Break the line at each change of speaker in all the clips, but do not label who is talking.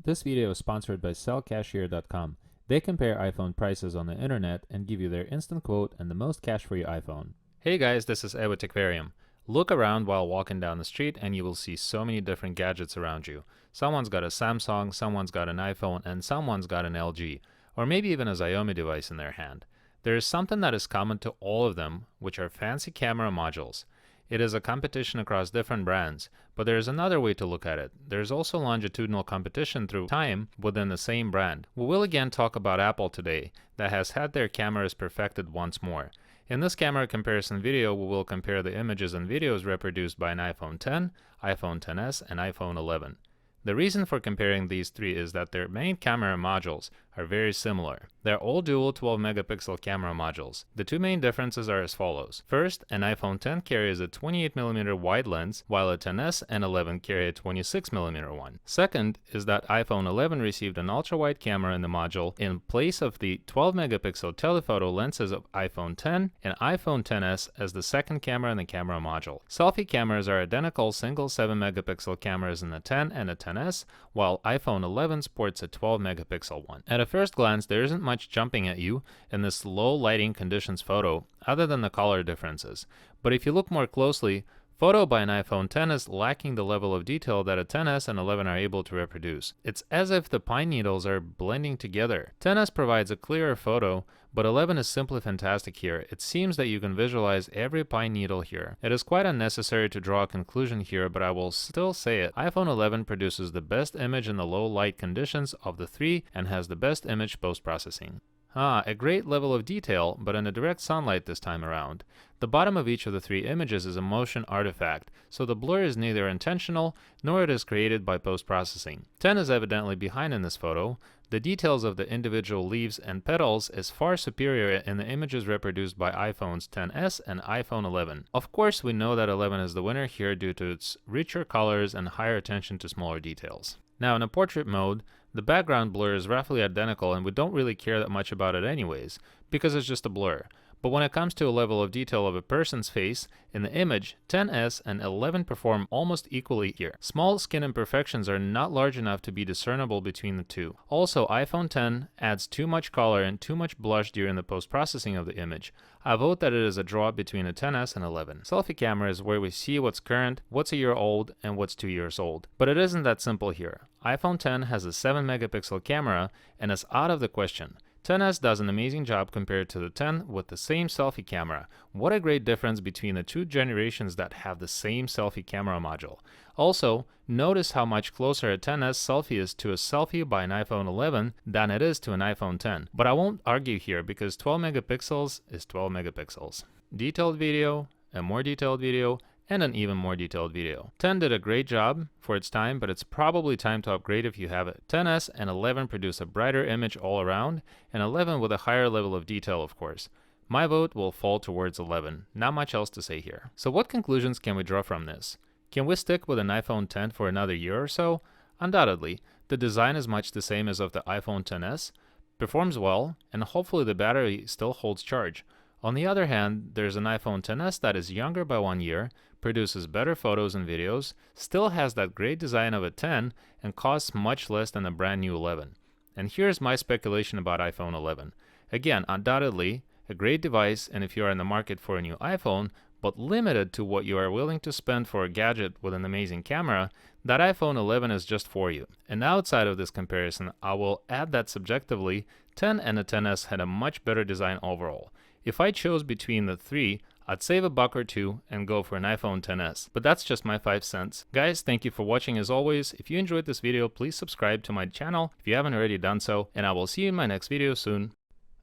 This video is sponsored by sellcashier.com. They compare iPhone prices on the internet and give you their instant quote and the most cash for your iPhone. Hey guys, this is Ed with Techvarium. Look around while walking down the street and you will see so many different gadgets around you. Someone's got a Samsung, someone's got an iPhone, and someone's got an LG, or maybe even a Xiaomi device in their hand. There is something that is common to all of them, which are fancy camera modules. It is a competition across different brands, but there is another way to look at it. There is also longitudinal competition through time within the same brand. We will again talk about Apple today, that has had their cameras perfected once more. In this camera comparison video, we will compare the images and videos reproduced by an iPhone X, iPhone XS, and iPhone 11. The reason for comparing these three is that their main camera modules are very similar. They're all dual 12-megapixel camera modules. The two main differences are as follows. First, an iPhone X carries a 28mm wide lens, while a XS and 11 carry a 26mm one. Second is that iPhone 11 received an ultra-wide camera in the module in place of the 12-megapixel telephoto lenses of iPhone X and iPhone XS as the second camera in the camera module. Selfie cameras are identical single 7-megapixel cameras in the X and the XS, while iPhone 11 sports a 12-megapixel one. At a first glance, there isn't much jumping at you in this low lighting conditions photo, other than the color differences. But if you look more closely, photo by an iPhone X is lacking the level of detail that a XS and 11 are able to reproduce. It's as if the pine needles are blending together. XS provides a clearer photo, but 11 is simply fantastic here. It seems that you can visualize every pine needle here. It is quite unnecessary to draw a conclusion here, but I will still say it. iPhone 11 produces the best image in the low light conditions of the three and has the best image post-processing. A great level of detail, but in a direct sunlight this time around. The bottom of each of the three images is a motion artifact, so the blur is neither intentional nor it is created by post-processing. 10 is evidently behind in this photo. The details of the individual leaves and petals is far superior in the images reproduced by iPhones XS and iPhone 11. Of course, we know that 11 is the winner here due to its richer colors and higher attention to smaller details. Now in a portrait mode, the background blur is roughly identical and we don't really care that much about it anyways, because it's just a blur. But when it comes to a level of detail of a person's face, in the image, XS and 11 perform almost equally here. Small skin imperfections are not large enough to be discernible between the two. Also, iPhone X adds too much color and too much blush during the post-processing of the image. I vote that it is a draw between a XS and 11. Selfie camera is where we see what's current, what's a year old, and what's 2 years old. But it isn't that simple here. iPhone X has a 7-megapixel camera and is out of the question. XS does an amazing job compared to the X with the same selfie camera. What a great difference between the two generations that have the same selfie camera module. Also, notice how much closer a XS selfie is to a selfie by an iPhone 11 than it is to an iPhone X. But I won't argue here because 12 megapixels is 12 megapixels. Detailed video, a more detailed video, and an even more detailed video. 10 did a great job for its time, but it's probably time to upgrade if you have it. XS and 11 produce a brighter image all around, and 11 with a higher level of detail, of course. My vote will fall towards 11. Not much else to say here. So what conclusions can we draw from this? Can we stick with an iPhone X for another year or so? Undoubtedly. The design is much the same as of the iPhone XS, performs well, and hopefully the battery still holds charge. On the other hand, there's an iPhone XS that is younger by 1 year, produces better photos and videos, still has that great design of a 10, and costs much less than a brand new 11. And here's my speculation about iPhone 11. Again, undoubtedly, a great device, and if you are in the market for a new iPhone, but limited to what you are willing to spend for a gadget with an amazing camera, that iPhone 11 is just for you. And outside of this comparison, I will add that subjectively, 10 and a XS had a much better design overall. If I chose between the three, I'd save a buck or two and go for an iPhone XS. But that's just my 5 cents. Guys, thank you for watching as always. If you enjoyed this video, please subscribe to my channel if you haven't already done so, and I will see you in my next video soon.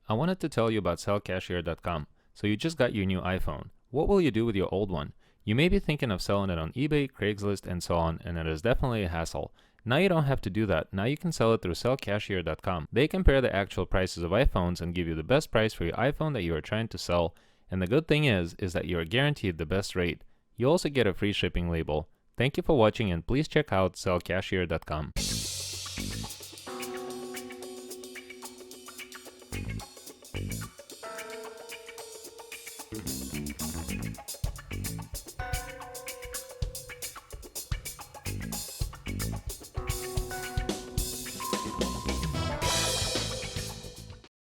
I wanted to tell you about sellcashier.com. So you just got your new iPhone. What will you do with your old one? You may be thinking of selling it on eBay, Craigslist, and so on, and it is definitely a hassle. Now you don't have to do that. Now you can sell it through sellcashier.com. They compare the actual prices of iPhones and give you the best price for your iPhone that you are trying to sell. And the good thing is that you are guaranteed the best rate. You also get a free shipping label. Thank you for watching, and please check out sellcashier.com.